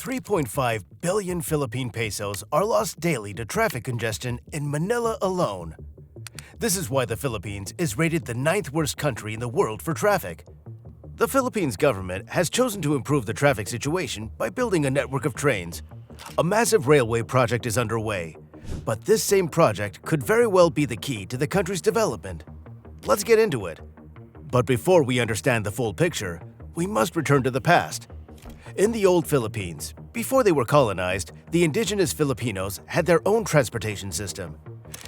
3.5 billion Philippine pesos are lost daily to traffic congestion in Manila alone. This is why the Philippines is rated the 9th worst country in the world for traffic. The Philippines government has chosen to improve the traffic situation by building a network of trains. A massive railway project is underway, but this same project could very well be the key to the country's development. Let's get into it. But before we understand the full picture, we must return to the past. In the old Philippines, before they were colonized, the indigenous Filipinos had their own transportation system.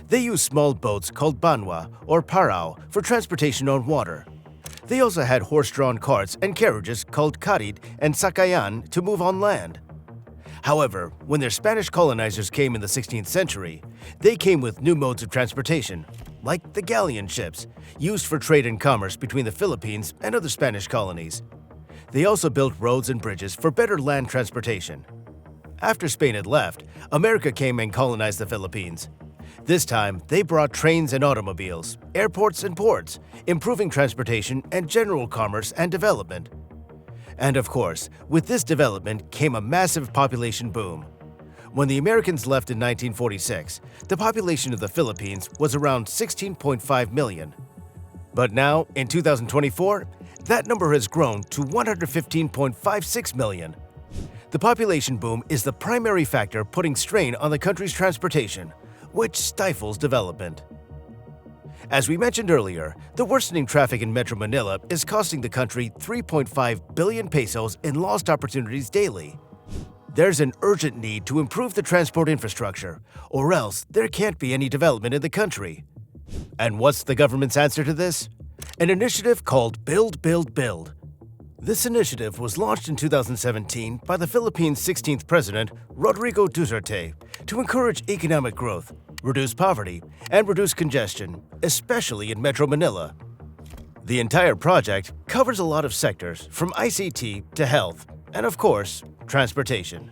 They used small boats called banwa or parao for transportation on water. They also had horse-drawn carts and carriages called karid and sakayan to move on land. However, when their Spanish colonizers came in the 16th century, they came with new modes of transportation, like the galleon ships, used for trade and commerce between the Philippines and other Spanish colonies. They also built roads and bridges for better land transportation. After Spain had left, America came and colonized the Philippines. This time, they brought trains and automobiles, airports and ports, improving transportation and general commerce and development. And of course, with this development came a massive population boom. When the Americans left in 1946, the population of the Philippines was around 16.5 million. But now, in 2024, that number has grown to 115.56 million. The population boom is the primary factor putting strain on the country's transportation, which stifles development. As we mentioned earlier, the worsening traffic in Metro Manila is costing the country 3.5 billion pesos in lost opportunities daily. There's an urgent need to improve the transport infrastructure, or else there can't be any development in the country. And what's the government's answer to this? An initiative called Build, Build, Build. This initiative was launched in 2017 by the Philippines' 16th President, Rodrigo Duterte, to encourage economic growth, reduce poverty, and reduce congestion, especially in Metro Manila. The entire project covers a lot of sectors, from ICT to health, and of course, transportation.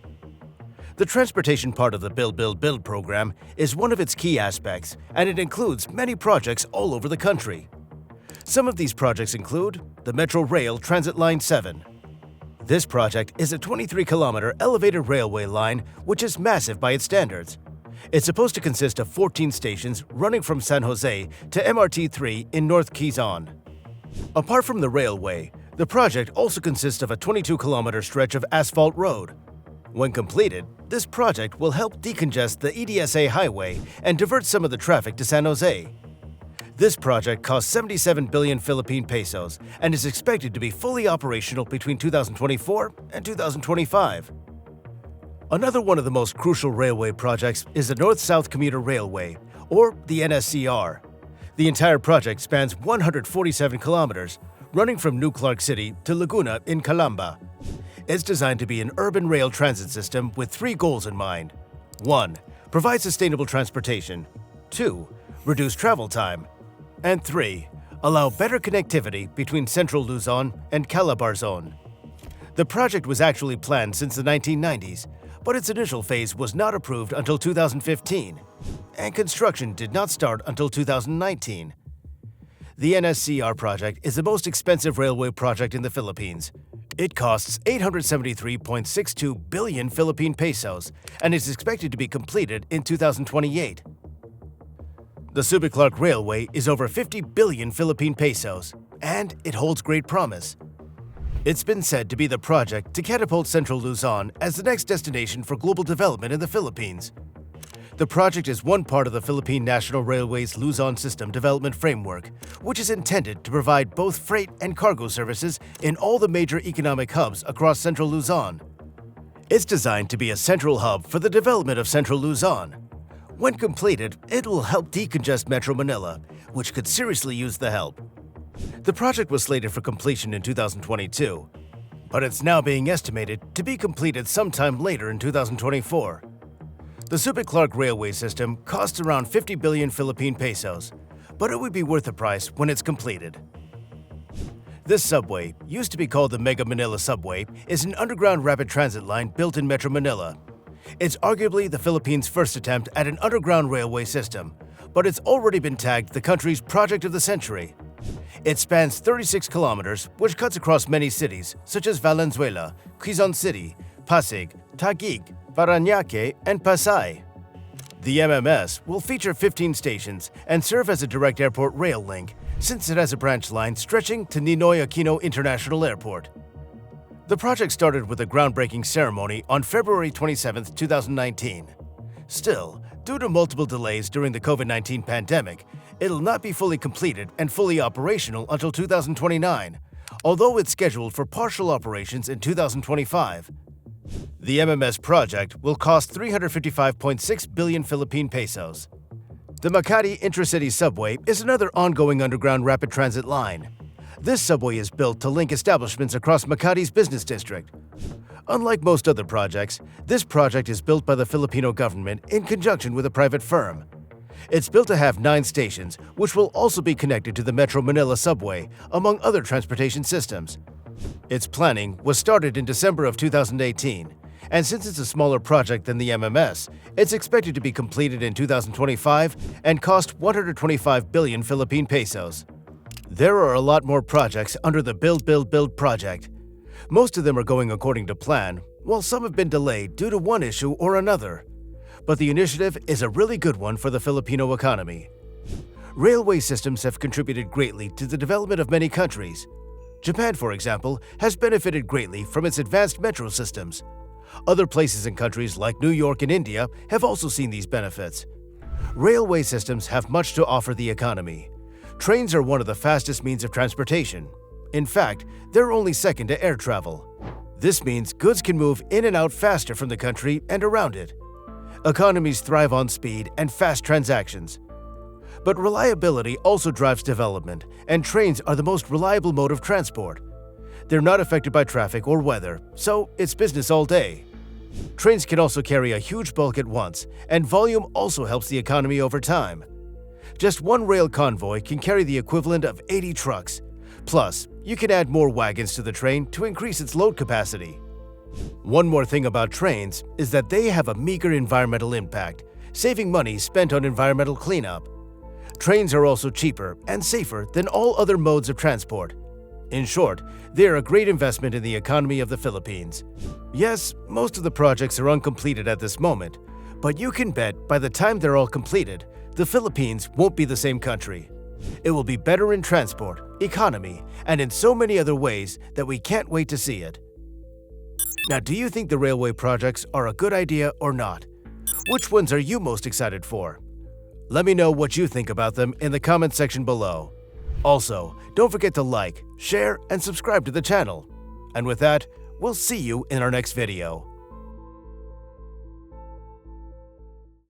The transportation part of the Build, Build, Build program is one of its key aspects, and it includes many projects all over the country. Some of these projects include the Metro Rail Transit Line 7. This project is a 23-kilometer elevated railway line which is massive by its standards. It's supposed to consist of 14 stations running from San Jose to MRT 3 in North Quezon. Apart from the railway, the project also consists of a 22-kilometer stretch of asphalt road. When completed, this project will help decongest the EDSA highway and divert some of the traffic to San Jose. This project costs 77 billion Philippine pesos and is expected to be fully operational between 2024 and 2025. Another one of the most crucial railway projects is the North-South Commuter Railway, or the NSCR. The entire project spans 147 kilometers, running from New Clark City to Laguna in Calamba. It's designed to be an urban rail transit system with 3 goals in mind. 1. Provide sustainable transportation. 2. Reduce travel time. And 3. Allow better connectivity between Central Luzon and Calabarzon. The project was actually planned since the 1990s, but its initial phase was not approved until 2015, and construction did not start until 2019. The NSCR project is the most expensive railway project in the Philippines. It costs 873.62 billion Philippine pesos and is expected to be completed in 2028. The Subic-Clark Railway is over 50 billion Philippine pesos, and it holds great promise. It's been said to be the project to catapult Central Luzon as the next destination for global development in the Philippines. The project is one part of the Philippine National Railway's Luzon System Development Framework, which is intended to provide both freight and cargo services in all the major economic hubs across Central Luzon. It's designed to be a central hub for the development of Central Luzon. When completed, it will help decongest Metro Manila, which could seriously use the help. The project was slated for completion in 2022, but it's now being estimated to be completed sometime later in 2024. The Subic-Clark Railway system costs around 50 billion Philippine pesos, but it would be worth the price when it's completed. This subway, used to be called the Metro Manila Subway, is an underground rapid transit line built in Metro Manila. It's arguably the Philippines' first attempt at an underground railway system, but it's already been tagged the country's project of the century. It spans 36 kilometers, which cuts across many cities such as Valenzuela, Quezon City, Pasig, Taguig, Parañaque, and Pasay. The MMS will feature 15 stations and serve as a direct airport rail link since it has a branch line stretching to Ninoy Aquino International Airport. The project started with a groundbreaking ceremony on February 27, 2019. Still, due to multiple delays during the COVID-19 pandemic, it'll not be fully completed and fully operational until 2029, although it's scheduled for partial operations in 2025. The MMS project will cost 355.6 billion Philippine pesos. The Makati Intracity Subway is another ongoing underground rapid transit line. This subway is built to link establishments across Makati's business district. Unlike most other projects, this project is built by the Filipino government in conjunction with a private firm. It's built to have 9 stations, which will also be connected to the Metro Manila Subway, among other transportation systems. Its planning was started in December of 2018, and since it's a smaller project than the MMS, it's expected to be completed in 2025 and cost 125 billion Philippine pesos. There are a lot more projects under the Build project. Most of them are going according to plan, while some have been delayed due to one issue or another. But the initiative is a really good one for the Filipino economy. Railway systems have contributed greatly to the development of many countries. Japan, for example, has benefited greatly from its advanced metro systems. Other places and countries like New York and India have also seen these benefits. Railway systems have much to offer the economy. Trains are one of the fastest means of transportation. In fact, they're only second to air travel. This means goods can move in and out faster from the country and around it. Economies thrive on speed and fast transactions. But reliability also drives development, and trains are the most reliable mode of transport. They're not affected by traffic or weather, so it's business all day. Trains can also carry a huge bulk at once, and volume also helps the economy over time. Just one rail convoy can carry the equivalent of 80 trucks. Plus, you can add more wagons to the train to increase its load capacity. One more thing about trains is that they have a meager environmental impact, saving money spent on environmental cleanup. Trains are also cheaper and safer than all other modes of transport. In short, they are a great investment in the economy of the Philippines. Yes, most of the projects are uncompleted at this moment, but you can bet by the time they're all completed, the Philippines won't be the same country. It will be better in transport, economy, and in so many other ways that we can't wait to see it. Now, do you think the railway projects are a good idea or not? Which ones are you most excited for? Let me know what you think about them in the comment section below. Also, don't forget to like, share, and subscribe to the channel. And with that, we'll see you in our next video.